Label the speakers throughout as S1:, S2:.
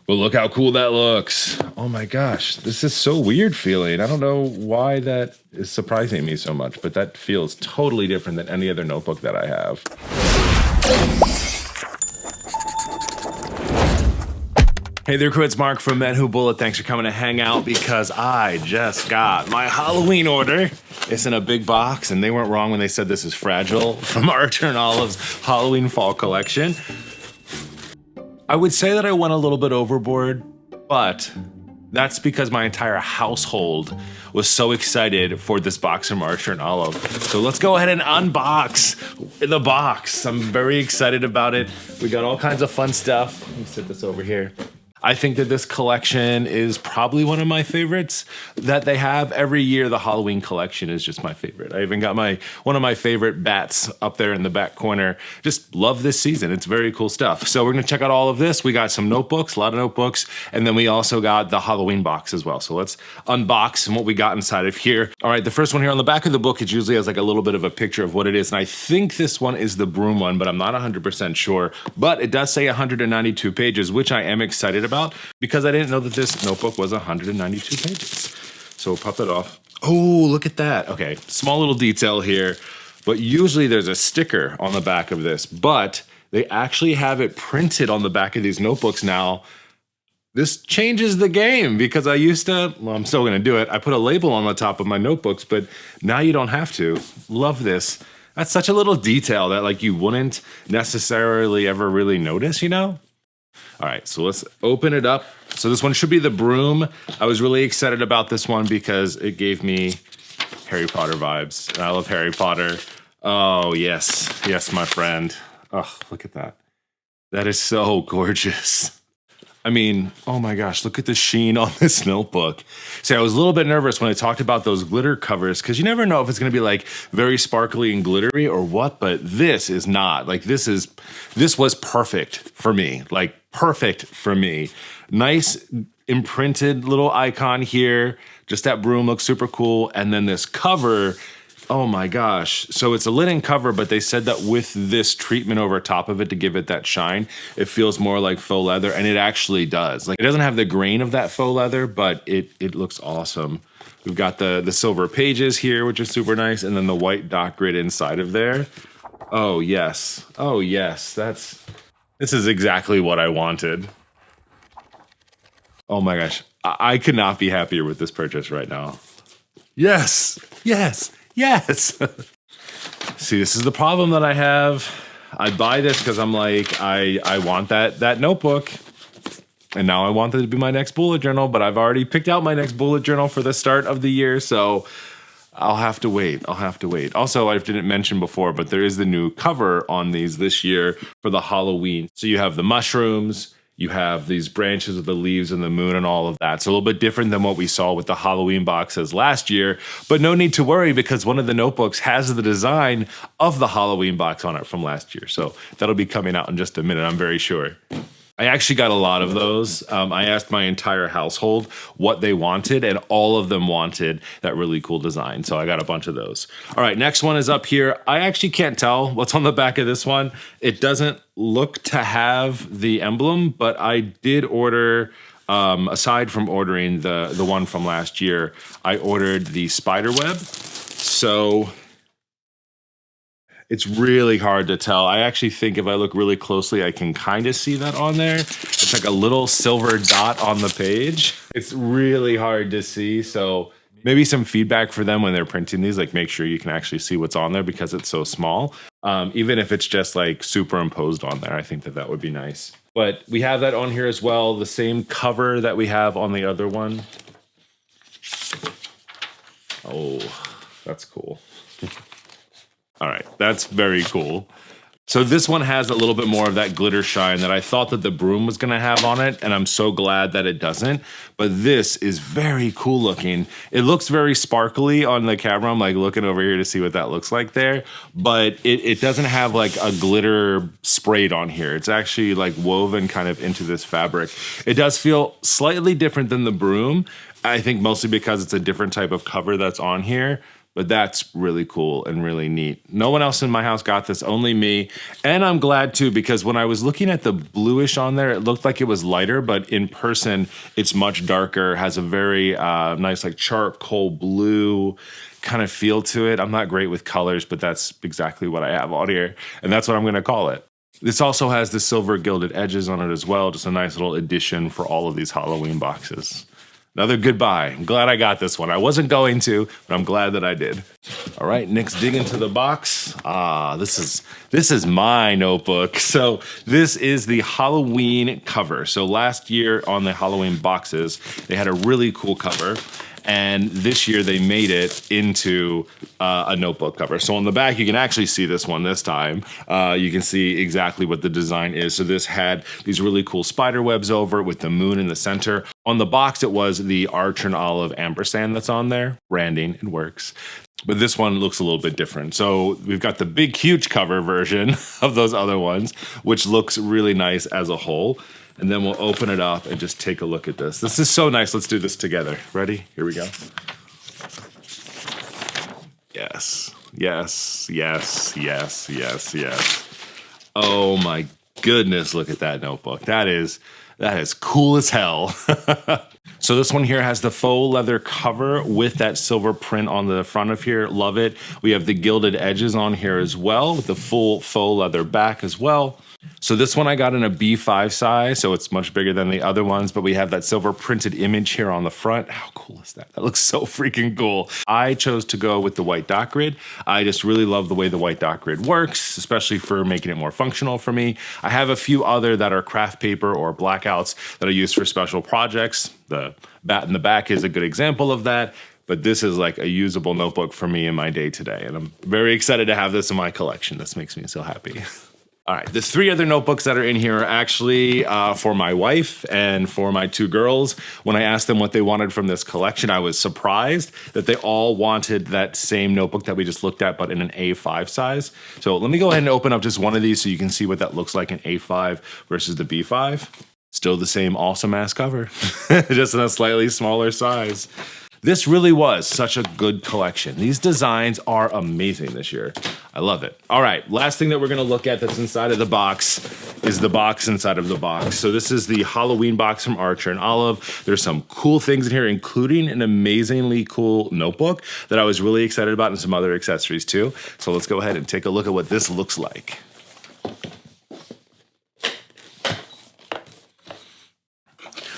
S1: But look how cool that looks. Oh my gosh, this is so weird feeling. I don't know why that is surprising me so much, but that feels totally different than any other notebook that I have. Hey there, crew, it's Mark from Men Who Bullet. Thanks for coming to hang out because I just got my Halloween order. It's in a big box, and they weren't wrong when they said this is fragile from Archer and Olive's Halloween Fall collection. I would say that I went a little bit overboard, but that's because my entire household was so excited for this box from Archer and Olive. So let's go ahead and unbox the box. I'm very excited about it. We got all kinds of fun stuff. Let me set this over here. I think that this collection is probably one of my favorites that they have. Every year, the Halloween collection is just my favorite. I even got one of my favorite bats up there in the back corner. Just love this season. It's very cool stuff. So we're gonna check out all of this. We got some notebooks, a lot of notebooks, and then we also got the Halloween box as well. So let's unbox and what we got inside of here. All right, the first one here on the back of the book, it usually has like a little bit of a picture of what it is. And I think this one is the broom one, but I'm not 100% sure. But it does say 192 pages, which I am excited about, because I didn't know that this notebook was 192 pages. So we'll pop that off. Oh, look at that. Okay, small little detail here, but usually there's a sticker on the back of this, but they actually have it printed on the back of these notebooks now. This changes the game because I used to, well, I'm still gonna do it. I put a label on the top of my notebooks, but now you don't have to. Love this. That's such a little detail that like you wouldn't necessarily ever really notice, you know? All right, so let's open it up. So this one should be the broom. I was really excited about this one because it gave me Harry Potter vibes. And I love Harry Potter. Oh, yes. Yes, my friend. Oh, look at that. That is so gorgeous. I mean, oh my gosh, look at the sheen on this notebook. See, I was a little bit nervous when I talked about those glitter covers because you never know if it's gonna be like very sparkly and glittery or what, but this is not. Like this was perfect for me, like perfect for me. Nice imprinted little icon here. Just that broom looks super cool. And then this cover, oh my gosh. So it's a linen cover, but they said that with this treatment over top of it to give it that shine, it feels more like faux leather, and it actually does. Like it doesn't have the grain of that faux leather, but it looks awesome. We've got the silver pages here, which is super nice, and then the white dot grid inside of there. Oh yes. Oh yes. This is exactly what I wanted. Oh my gosh. I could not be happier with this purchase right now. Yes. Yes. Yes. See, this is the problem that I have. I buy this because I'm like, I want that notebook. And now I want that to be my next bullet journal, but I've already picked out my next bullet journal for the start of the year, so I'll have to wait. I'll have to wait. Also, I didn't mention before, but there is the new cover on these this year for the Halloween. So you have the mushrooms, you have these branches of the leaves and the moon and all of that. So a little bit different than what we saw with the Halloween boxes last year, but no need to worry because one of the notebooks has the design of the Halloween box on it from last year. So that'll be coming out in just a minute, I'm very sure. I actually got a lot of those. I asked my entire household what they wanted, and all of them wanted that really cool design. So I got a bunch of those. All right, next one is up here. I actually can't tell what's on the back of this one. It doesn't look to have the emblem, but I did order, aside from ordering the one from last year, I ordered the spider web. So it's really hard to tell. I actually think if I look really closely, I can kind of see that on there. It's like a little silver dot on the page. It's really hard to see. So maybe some feedback for them when they're printing these, like make sure you can actually see what's on there because it's so small. Even if it's just like superimposed on there, I think that would be nice. But we have that on here as well. The same cover that we have on the other one. Oh, that's cool. All right, that's very cool. So this one has a little bit more of that glitter shine that I thought that the broom was gonna have on it, and I'm so glad that it doesn't. But this is very cool looking. It looks very sparkly on the camera. I'm like looking over here to see what that looks like there, but it doesn't have like a glitter sprayed on here. It's actually like woven kind of into this fabric. It does feel slightly different than the broom. I think mostly because it's a different type of cover that's on here. But that's really cool and really neat. No one else in my house got this, only me. And I'm glad too, because when I was looking at the bluish on there, it looked like it was lighter, but in person, it's much darker, has a very nice like charcoal blue kind of feel to it. I'm not great with colors, but that's exactly what I have on here. And that's what I'm gonna call it. This also has the silver gilded edges on it as well. Just a nice little addition for all of these Halloween boxes. Another goodbye. I'm glad I got this one. I wasn't going to, but I'm glad that I did. All right, next dig into the box. This is my notebook. So this is the Halloween cover. So last year on the Halloween boxes, they had a really cool cover. And this year they made it into a notebook cover. So on the back, you can actually see this one this time. You can see exactly what the design is. So this had these really cool spider webs over it with the moon in the center. On the box, it was the Archer and Olive ampersand that's on there. Branding, it works. But this one looks a little bit different. So we've got the big, huge cover version of those other ones, which looks really nice as a whole. And then we'll open it up and just take a look at this. This is so nice. Let's do this together. Ready? Here we go. Yes, yes, yes, yes, yes, yes. Oh my goodness, look at that notebook. That is cool as hell. So this one here has the faux leather cover with that silver print on the front of here. Love it. We have the gilded edges on here as well with the full faux leather back as well. So this one I got in a B5 size, so it's much bigger than the other ones, but we have that silver printed image here on the front. How cool is that? That looks so freaking cool. I chose to go with the white dot grid. I just really love the way the white dot grid works, especially for making it more functional for me. I have a few other that are craft paper or blackouts that I use for special projects. The bat in the back is a good example of that. But this is like a usable notebook for me in my day today. And I'm very excited to have this in my collection. This makes me so happy. All right, the 3 other notebooks that are in here are actually for my wife and for my 2 girls. When I asked them what they wanted from this collection, I was surprised that they all wanted that same notebook that we just looked at, but in an A5 size. So let me go ahead and open up just one of these so you can see what that looks like in A5 versus the B5. Still the same awesome ass cover, just in a slightly smaller size. This really was such a good collection. These designs are amazing this year. I love it. All right, last thing that we're gonna look at that's inside of the box is the box inside of the box. So this is the Halloween box from Archer and Olive. There's some cool things in here, including an amazingly cool notebook that I was really excited about and some other accessories too. So let's go ahead and take a look at what this looks like.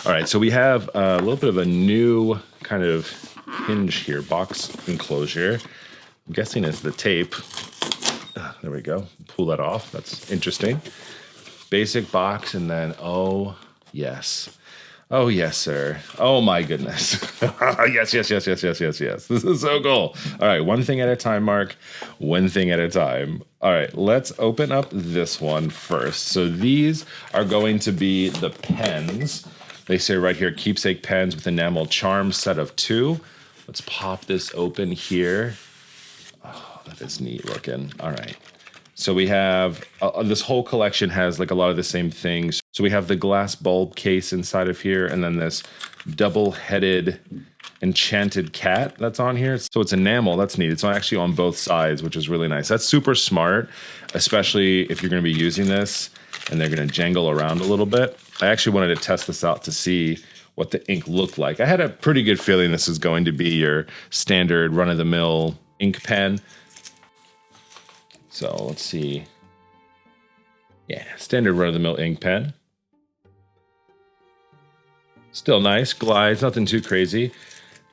S1: All right, so we have a little bit of a new kind of hinge here, box enclosure. I'm guessing it's the tape. There we go. Pull that off. That's interesting. Basic box, and then, oh, yes. Oh, yes, sir. Oh, my goodness. Yes, yes, yes, yes, yes, yes, yes. This is so cool. All right, one thing at a time, Mark. One thing at a time. All right, let's open up this one first. So these are going to be the pens. They say right here, Keepsake Pens with enamel charm, set of 2. Let's pop this open here. Oh, that is neat looking. All right. So we have, this whole collection has like a lot of the same things. So we have the glass bulb case inside of here, and then this double-headed enchanted cat that's on here. So it's enamel, that's neat. It's actually on both sides, which is really nice. That's super smart, especially if you're gonna be using this and they're gonna jangle around a little bit. I actually wanted to test this out to see what the ink looked like. I had a pretty good feeling this is going to be your standard run-of-the-mill ink pen. So let's see. Yeah, standard run-of-the-mill ink pen. Still nice, glides, nothing too crazy.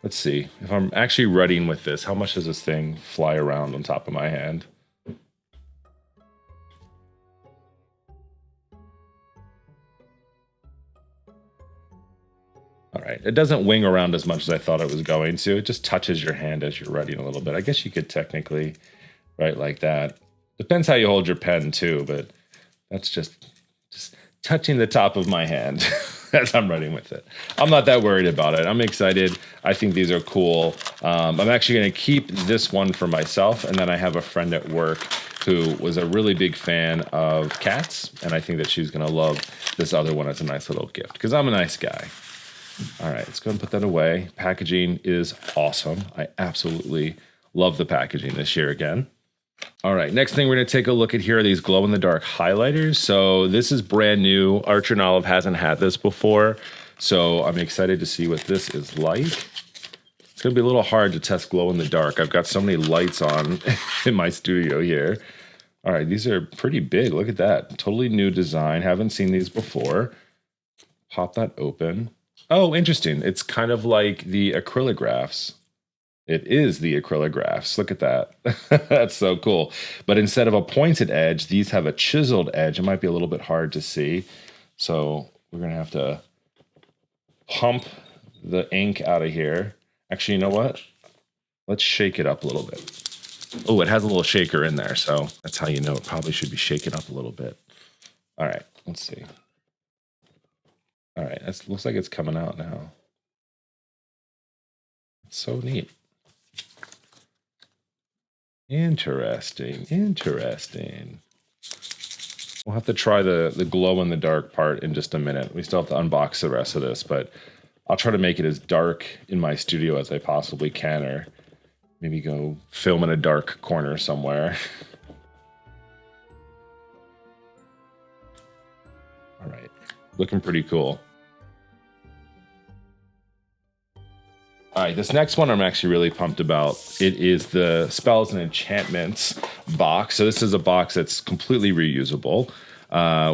S1: Let's see, if I'm actually writing with this, how much does this thing fly around on top of my hand? All right, it doesn't wing around as much as I thought it was going to. It just touches your hand as you're writing a little bit. I guess you could technically write like that. Depends how you hold your pen too, but that's just touching the top of my hand as I'm writing with it. I'm not that worried about it. I'm excited. I think these are cool. I'm actually gonna keep this one for myself, and then I have a friend at work who was a really big fan of cats, and I think that she's gonna love this other one as a nice little gift, because I'm a nice guy. All right, let's go and put that away. Packaging is awesome. I absolutely Love the packaging this year again. All right, next thing we're going to take a look at here are these glow-in-the-dark highlighters. So this is brand new. Archer and Olive hasn't had this before, so I'm excited to see what this is like. It's going to be a little hard to test glow-in-the-dark. I've got so many lights on in my studio here. All right, these are pretty big. Look at that. Totally new design. Haven't seen these before. Pop that open. Oh, interesting. It's kind of like the acrylographs. It is the acrylographs. Look at that. That's so cool. But instead of a pointed edge, these have a chiseled edge. It might be a little bit hard to see. So we're going to have to pump the ink out of here. Actually, you know what? Let's shake it up a little bit. Oh, it has a little shaker in there. So that's how you know it probably should be shaken up a little bit. All right, let's see. All right, it looks like it's coming out now. It's so neat. Interesting, interesting. We'll have to try the glow-in-the-dark part in just a minute. We still have to unbox the rest of this, but I'll try to make it as dark in my studio as I possibly can, or maybe go film in a dark corner somewhere. All right, looking pretty cool. All right, this next one I'm actually really pumped about. It is the Spells and Enchantments box. So this is a box that's completely reusable.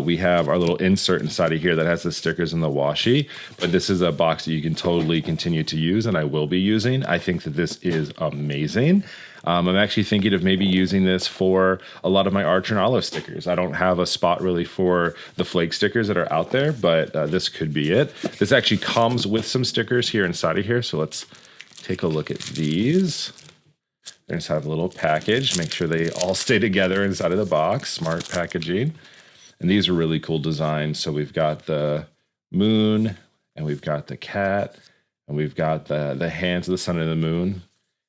S1: We have our little insert inside of here that has the stickers and the washi, but this is a box that you can totally continue to use, and I will be using. I think that this is amazing. I'm actually thinking of maybe using this for a lot of my Archer and Olive stickers. I don't have a spot really for the flake stickers that are out there, but this could be it. This actually comes with some stickers here inside of here, so let's take a look at these. They just have a little package. Make sure they all stay together inside of the box. Smart packaging. And these are really cool designs. So we've got the moon, and we've got the cat, and we've got the hands of the sun and the moon.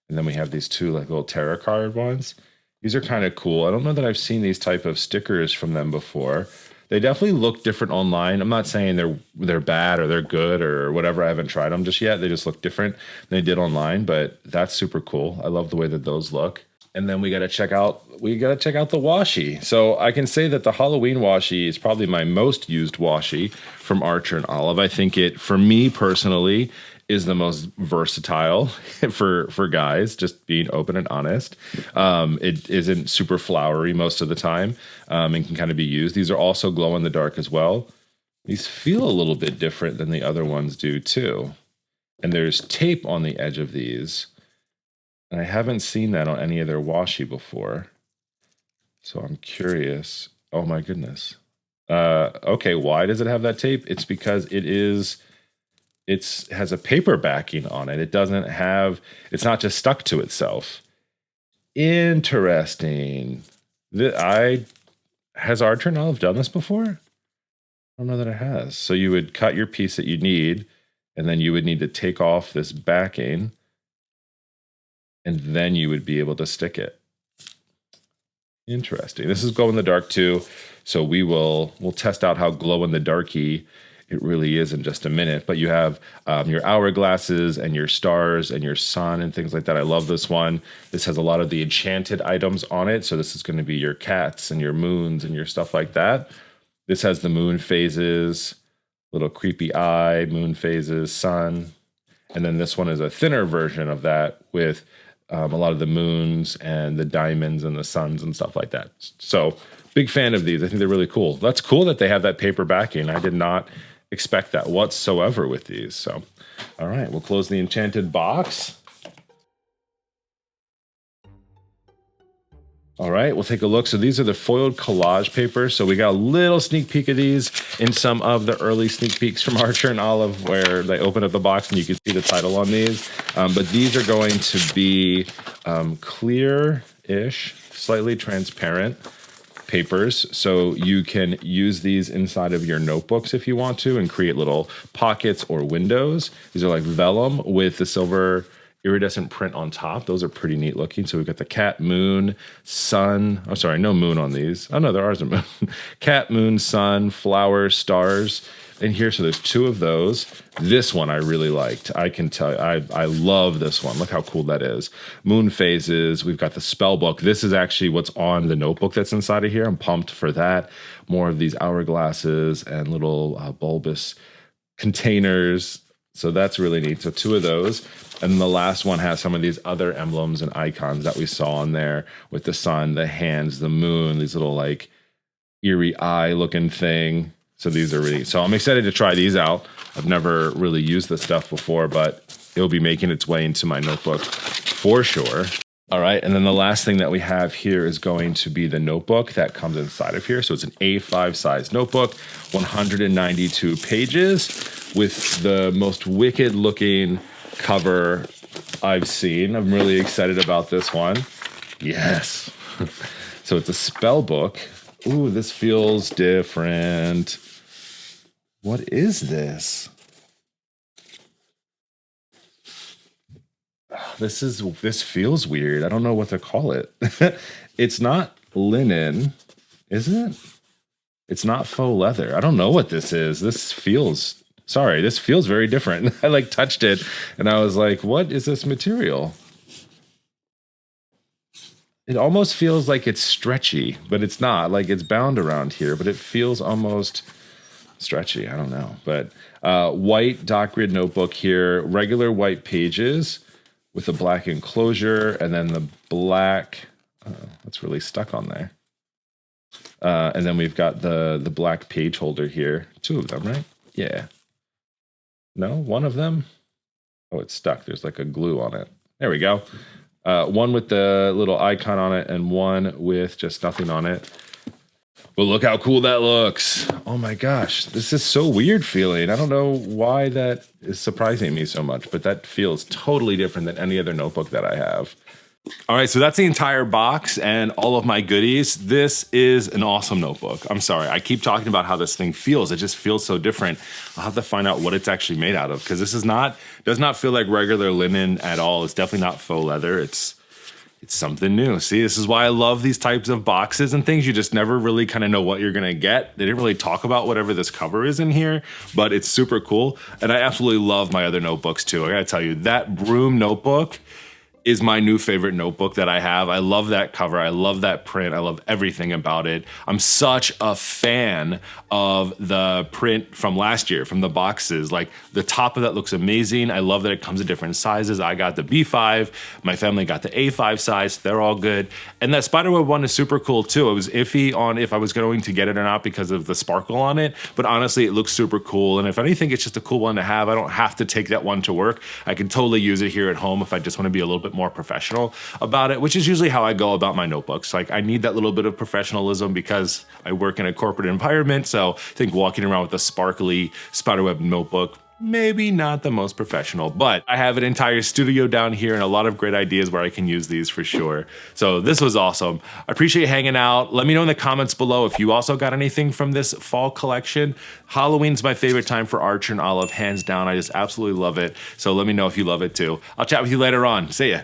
S1: And then we have these two like little tarot card ones. These are kind of cool. I don't know that I've seen these type of stickers from them before. They definitely look different online. I'm not saying they're bad or they're good or whatever. I haven't tried them just yet. They just look different than they did online, but that's super cool. I love the way that those look. And then we got to check out the washi. So I can say that the Halloween washi is probably my most used washi from Archer and Olive. I think it, for me personally, is the most versatile for guys, just being open and honest. It isn't super flowery most of the time, and can kind of be used. These are also glow in the dark as well. These feel a little bit different than the other ones do too. And there's tape on the edge of these. And I haven't seen that on any of their washi before. So I'm curious. Oh my goodness. Okay, why does it have that tape? It's because it has a paper backing on it. It's not just stuck to itself. Interesting. Has Archer and Olive done this before? I don't know that it has. So you would cut your piece that you need, and then you would need to take off this backing, and then you would be able to stick it. Interesting. This is glow in the dark too, so we'll test out how glow in the darky it really is in just a minute. But you have your hourglasses and your stars and your sun and things like that. I love this one. This has a lot of the enchanted items on it. So this is going to be your cats and your moons and your stuff like that. This has the moon phases, little creepy eye, moon phases, sun. And then this one is a thinner version of that with a lot of the moons and the diamonds and the suns and stuff like that. So big fan of these. I think they're really cool. That's cool that they have that paper backing. I did not expect that whatsoever with these. So, all right, we'll close the enchanted box. All right, we'll take a look. So these are the foiled collage papers. So we got a little sneak peek of these in some of the early sneak peeks from Archer and Olive where they open up the box and you can see the title on these. But these are going to be clear-ish, slightly transparent papers. So you can use these inside of your notebooks if you want to and create little pockets or windows. These are like vellum with the silver iridescent print on top. Those are pretty neat looking. So we've got the cat, moon, sun. Oh, sorry, no moon on these. Oh no, there are some moon. Cat, moon, sun, flowers, stars. in here. So there's 2 of those. This one I really liked. I can tell you, I love this one. Look how cool that is. Moon phases. We've got the spell book. This is actually what's on the notebook that's inside of here. I'm pumped for that. More of these hourglasses and little bulbous containers. So that's really neat. So 2 of those. And the last one has some of these other emblems and icons that we saw on there with the sun, the hands, the moon, these little like eerie eye looking thing. So these are really, so I'm excited to try these out. I've never really used this stuff before, but it'll be making its way into my notebook for sure. All right, and then the last thing that we have here is going to be the notebook that comes inside of here. So it's an A5 size notebook, 192 pages with the most wicked looking cover I've seen. I'm really excited about this one. Yes. So it's a spell book. Ooh, this feels different. What is this? This feels weird. I don't know what to call it. It's not linen, is it? It's not faux leather. I don't know what this is. This feels very different. I like touched it and I was like, what is this material? It almost feels like it's stretchy, but it's not. Like it's bound around here, but it feels almost stretchy. I don't know. But white dot grid notebook here, regular white pages with a black enclosure, and then the black, that's really stuck on there. And then we've got the black page holder here. 2 of them, right? Yeah. No, 1 of them? Oh, it's stuck. There's like a glue on it. There we go. 1 with the little icon on it and 1 with just nothing on it. But look how cool that looks. Oh my gosh, this is so weird feeling. I don't know why that is surprising me so much, but that feels totally different than any other notebook that I have. All right, so that's the entire box and all of my goodies. This is an awesome notebook. I'm sorry, I keep talking about how this thing feels. It just feels so different. I'll have to find out what it's actually made out of, because this does not feel like regular linen at all. It's definitely not faux leather. It's something new. See, this is why I love these types of boxes and things. You just never really kind of know what you're gonna get. They didn't really talk about whatever this cover is in here, but it's super cool. And I absolutely love my other notebooks too. I gotta tell you, that Broom notebook is my new favorite notebook that I have. I love that cover. I love that print. I love everything about it. I'm such a fan of the print from last year, from the boxes. Like the top of that looks amazing. I love that it comes in different sizes. I got the B5. My family got the A5 size. They're all good. And that spiderweb one is super cool too. It was iffy on if I was going to get it or not because of the sparkle on it. But honestly, it looks super cool. And if anything, it's just a cool one to have. I don't have to take that one to work. I can totally use it here at home if I just want to be a little bit more professional about it, which is usually how I go about my notebooks. Like I need that little bit of professionalism because I work in a corporate environment. So I think walking around with a sparkly spiderweb notebook, maybe not the most professional, but I have an entire studio down here and a lot of great ideas where I can use these for sure. So this was awesome. I appreciate hanging out. Let me know in the comments below if you also got anything from this fall collection. Halloween's my favorite time for Archer and Olive, hands down. I just absolutely love it. So let me know if you love it too. I'll chat with you later on. See ya.